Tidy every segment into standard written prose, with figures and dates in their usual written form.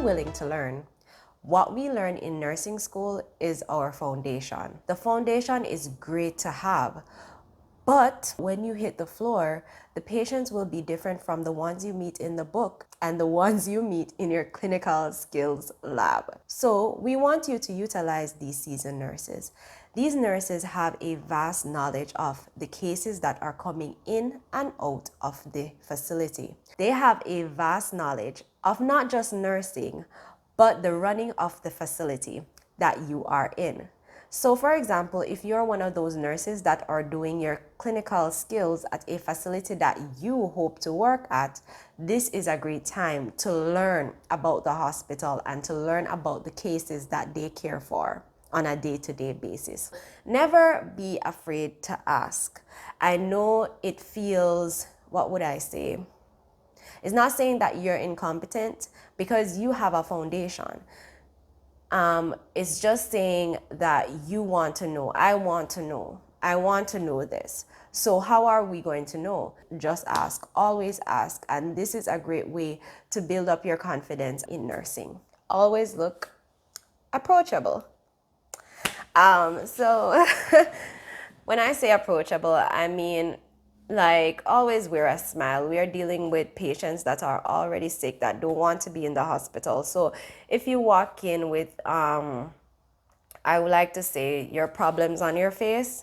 willing to learn. What we learn in nursing school is our foundation. The foundation is great to have, but when you hit the floor, the patients will be different from the ones you meet in the book and the ones you meet in your clinical skills lab. So we want you to utilize these seasoned nurses. These nurses have a vast knowledge of the cases that are coming in and out of the facility. They have a vast knowledge of not just nursing, but the running of the facility that you are in. So for example, if you're one of those nurses that are doing your clinical skills at a facility that you hope to work at, this is a great time to learn about the hospital and to learn about the cases that they care for on a day-to-day basis. Never be afraid to ask. I know it feels, what would I say? It's not saying that you're incompetent because you have a foundation. It's just saying that you want to know. I want to know. I want to know this. So how are we going to know? Just ask. Always ask. And this is a great way to build up your confidence in nursing. Always look approachable. So when I say approachable, I mean like always wear a smile. We are dealing with patients that are already sick that don't want to be in the hospital. So if you walk in with I would like to say your problems on your face,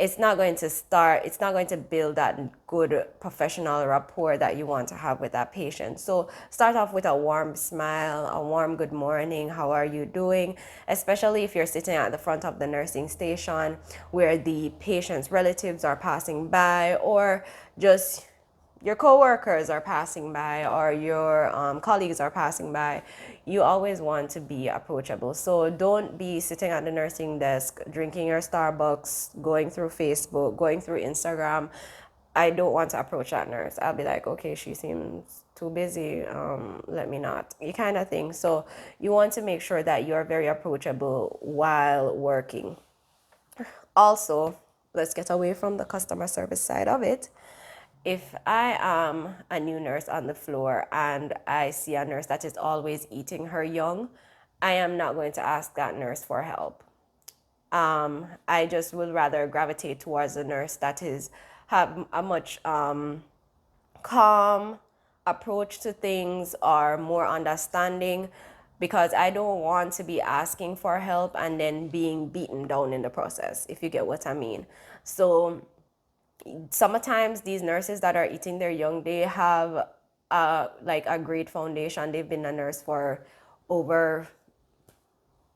it's not going to build that good professional rapport that you want to have with that patient. So start off with a warm smile, a warm good morning, how are you doing? Especially if you're sitting at the front of the nursing station where the patient's relatives are passing by, or just your coworkers are passing by, or your colleagues are passing by. You always want to be approachable. So don't be sitting at the nursing desk, drinking your Starbucks, going through Facebook, going through Instagram. I don't want to approach that nurse. I'll be like, okay, she seems too busy. Let me not. You kind of thing. So you want to make sure that you're very approachable while working. Also, let's get away from the customer service side of it. If I am a new nurse on the floor and I see a nurse that is always eating her young, I am not going to ask that nurse for help. I just would rather gravitate towards a nurse that have a much calm approach to things or more understanding, because I don't want to be asking for help and then being beaten down in the process, if you get what I mean. So sometimes these nurses that are eating their young, they have like a great foundation. They've been a nurse for over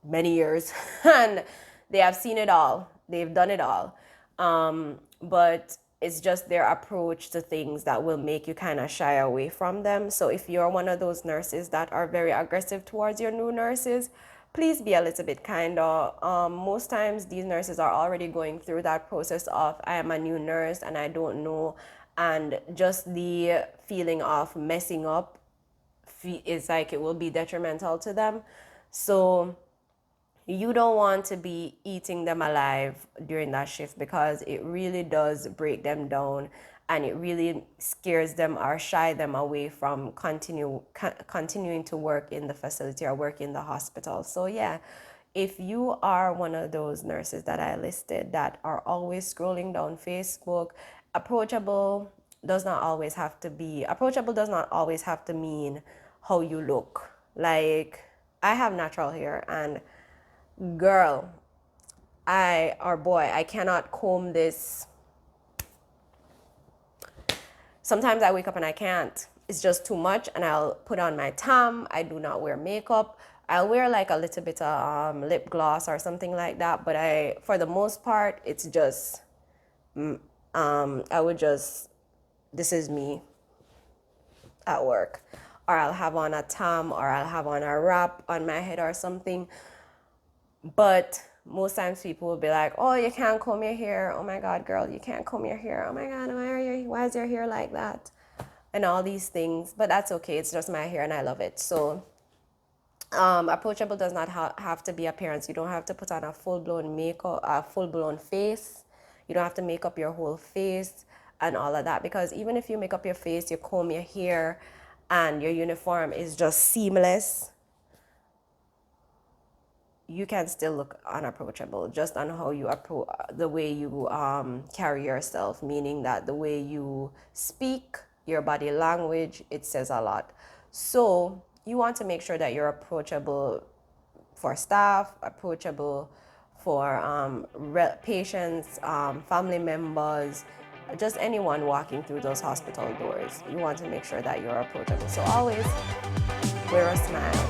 many years and they have seen it all. They've done it all. But it's just their approach to things that will make you kind of shy away from them. So if you're one of those nurses that are very aggressive towards your new nurses, please be a little bit kinder. Most times these nurses are already going through that process of, I am a new nurse and I don't know. And just the feeling of messing up is like it will be detrimental to them. So you don't want to be eating them alive during that shift, because it really does break them down and it really scares them or shy them away from continuing to work in the facility or work in the hospital. So yeah, if you are one of those nurses that I listed that are always scrolling down Facebook, approachable does not always have to mean how you look. Like, I have natural hair, and girl, I cannot comb this. Sometimes I wake up and I can't. It's just too much, and I'll put on my tam. I do not wear makeup. I'll wear like a little bit of lip gloss or something like that, but for the most part, it's just, this is me at work. Or I'll have on a tam, or I'll have on a wrap on my head or something. But most times people will be like, oh, you can't comb your hair. Oh my God, girl, you can't comb your hair. Oh my God, why is your hair like that? And all these things. But that's okay. It's just my hair and I love it. So approachable does not have to be appearance. You don't have to put on a full-blown makeup, a full-blown face. You don't have to make up your whole face and all of that. Because even if you make up your face, you comb your hair, and your uniform is just seamless, you can still look unapproachable just on how you approach, the way you carry yourself, meaning that the way you speak, your body language, it says a lot. So you want to make sure that you're approachable for staff, approachable for patients, family members, just anyone walking through those hospital doors. You want to make sure that you're approachable. So always wear a smile.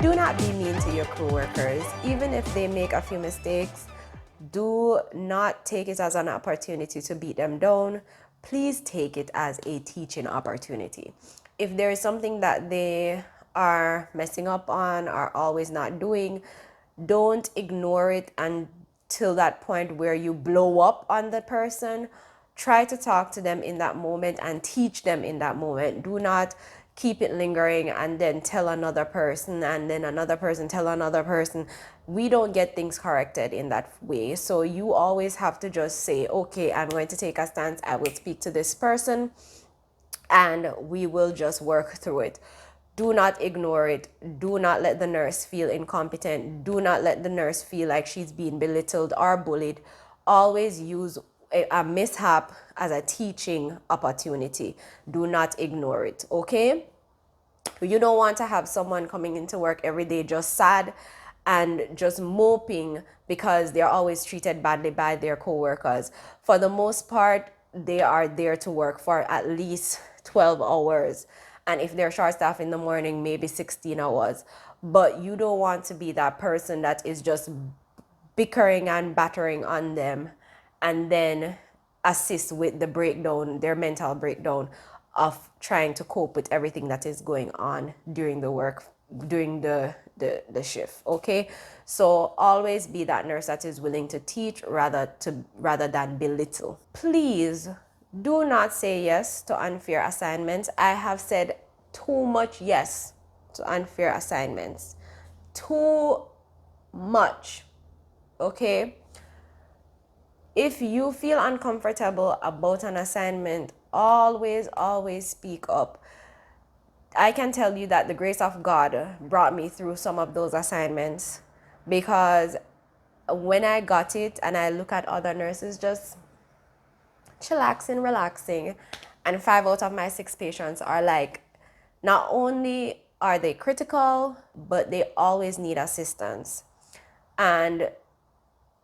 Do not be mean to your coworkers. Even if they make a few mistakes, do not take it as an opportunity to beat them down. Please take it as a teaching opportunity. If there is something that they are messing up on or always not doing, don't ignore it until that point where you blow up on the person. Try to talk to them in that moment and teach them in that moment. Do not keep it lingering and then tell another person and then another person tell another person. We don't get things corrected in that way. So you always have to just say, okay, I'm going to take a stance. I will speak to this person and we will just work through it. Do not ignore it. Do not let the nurse feel incompetent. Do not let the nurse feel like she's being belittled or bullied. Always use a mishap as a teaching opportunity. Do not ignore it, okay? You don't want to have someone coming into work every day just sad and just moping because they're always treated badly by their coworkers. For the most part, they are there to work for at least 12 hours. And if they're short staffed in the morning, maybe 16 hours. But you don't want to be that person that is just bickering and battering on them and then assist with the breakdown, their mental breakdown of trying to cope with everything that is going on during the work, during the shift. Okay, so always be that nurse that is willing to teach rather than belittle. Please do not say yes to unfair assignments. I have said too much yes to unfair assignments. Too much. Okay? If you feel uncomfortable about an assignment, always speak up. I can tell you that the grace of God brought me through some of those assignments, because when I got it and I look at other nurses just chillaxing, relaxing, and 5 out of my 6 patients are like, not only are they critical, but they always need assistance. And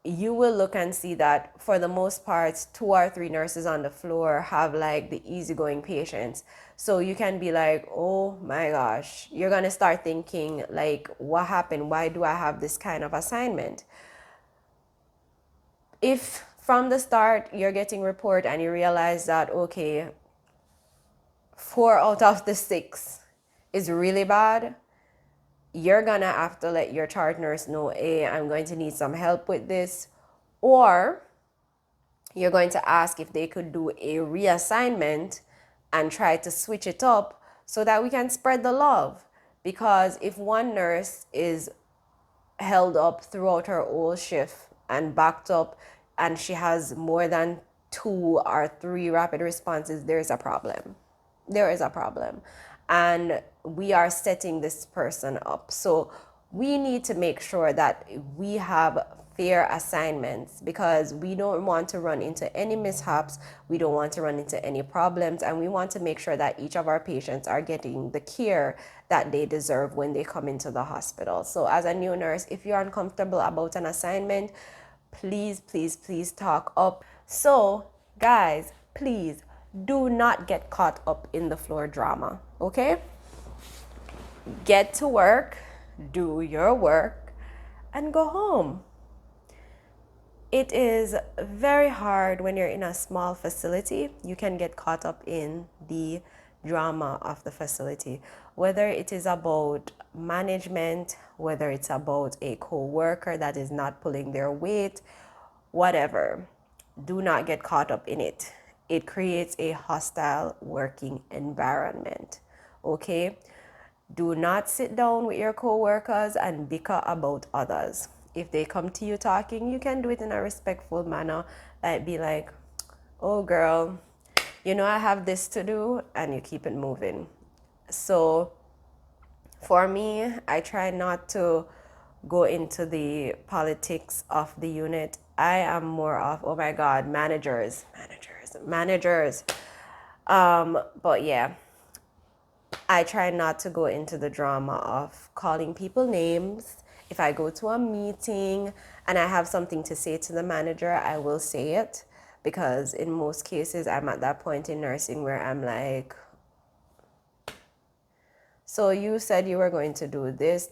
you will look and see that for the most part, 2 or 3 nurses on the floor have like the easygoing patients. So you can be like, oh my gosh, you're gonna start thinking like, what happened? Why do I have this kind of assignment? If from the start you're getting report and you realize that, okay, 4 out of the 6 is really bad, you're gonna have to let your charge nurse know, hey, I'm going to need some help with this. Or you're going to ask if they could do a reassignment and try to switch it up so that we can spread the love. Because if one nurse is held up throughout her whole shift and backed up and she has more than 2 or 3 rapid responses, there is a problem. There is a problem. And we are setting this person up. So we need to make sure that we have fair assignments, because we don't want to run into any mishaps. We don't want to run into any problems. And we want to make sure that each of our patients are getting the care that they deserve when they come into the hospital. So as a new nurse, if you're uncomfortable about an assignment, please talk up. So guys, please do not get caught up in the floor drama, okay? Get to work, do your work, and go home. It is very hard when you're in a small facility. You can get caught up in the drama of the facility, whether it is about management, whether it's about a co-worker that is not pulling their weight, whatever. Do not get caught up in it. It creates a hostile working environment, okay? Do not sit down with your coworkers and bicker about others. If they come to you talking, you can do it in a respectful manner. Like, be like, oh girl, you know I have this to do, and you keep it moving. So for me, I try not to go into the politics of the unit. I am more of, oh my God, managers. But yeah, I try not to go into the drama of calling people names. If I go to a meeting and I have something to say to the manager, I will say it, because in most cases, I'm at that point in nursing where I'm like, so you said you were going to do this.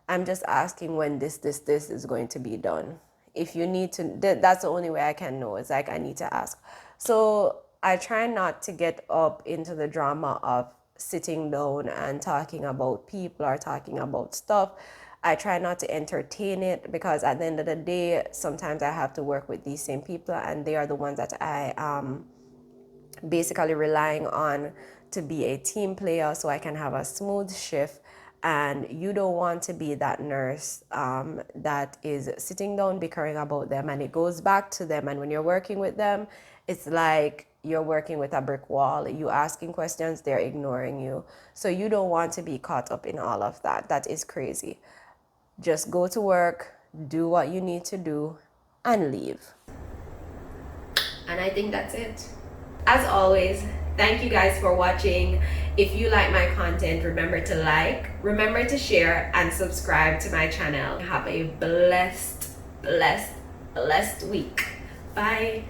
I'm just asking when this is going to be done. If you need to, that's the only way I can know. It's like I need to ask. So I try not to get up into the drama of sitting down and talking about people or talking about stuff. I try not to entertain it, because at the end of the day, sometimes I have to work with these same people, and they are the ones that I basically relying on to be a team player so I can have a smooth shift. And you don't want to be that nurse that is sitting down bickering about them, and it goes back to them. And when you're working with them, it's like you're working with a brick wall. You asking questions, they're ignoring you. So you don't want to be caught up in all of that. That is crazy. Just go to work, do what you need to do, and leave. And I think that's it. As always, thank you guys for watching. If you like my content, remember to like, remember to share, and subscribe to my channel. Have a blessed week. Bye.